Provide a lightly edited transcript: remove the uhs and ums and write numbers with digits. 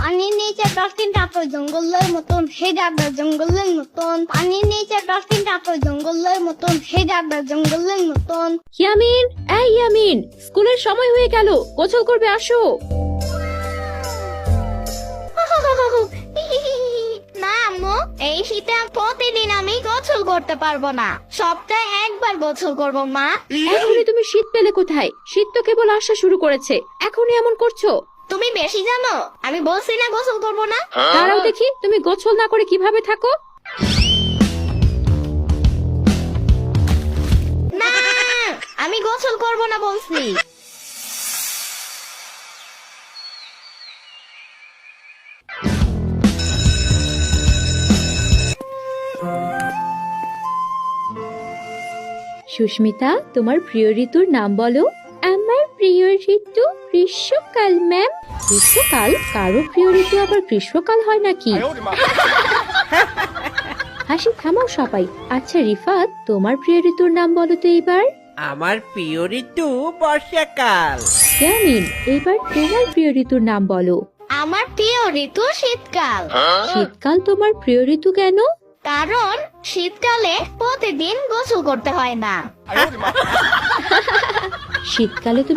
পানির নিচে ডলফিনটা তো জঙ্গলের মতন, হে দাদা জঙ্গলের মতন। পানির নিচে ডলফিনটা তো জঙ্গলের মতন, হে দাদা জঙ্গলের মতন। ইয়ামিন, এই ইয়ামিন, স্কুলের সময় হয়ে গেল, গোসল করবে, আসো। না আম্মু, এই শীতে প্রতিদিন আমি গোসল করতে পারবো না, সপ্তাহে একবার গোসল করবো মা। এখনই তুমি শীত পেলে কোথায়? শীত তো কেবল আসা শুরু করেছে, এখনই এমন করছো। তুমি বেশি জানো, আমি বলছি না গোসল করবো না। দাঁড়াও দেখি, তুমি গোসল না করে কিভাবে থাকো। না, আমি গোসল করবো না বলছি। সুস্মিতা, তোমার প্রিয় ঋতুর নাম বলো। আমার প্রিয় ঋতু গ্রীষ্মকাল ম্যাম। গ্রীষ্মকাল? কারো প্রিয় ঋতু আবার গ্রীষ্মকাল হয় নাকি? হাসি থামাও সবাই। আচ্ছা রিফাত, তোমার প্রিয় ঋতুর নাম বলো তো এবার। আমার প্রিয় ঋতু বর্ষাকাল। ইয়ামিন, এবার তোমার প্রিয় ঋতুর নাম বলো। আমার প্রিয় ঋতু শীতকাল। শীতকাল তোমার প্রিয় ঋতু কেন? কারণ শীতকালে প্রতিদিন গোসল করতে হয় না। শীতকালে তুমি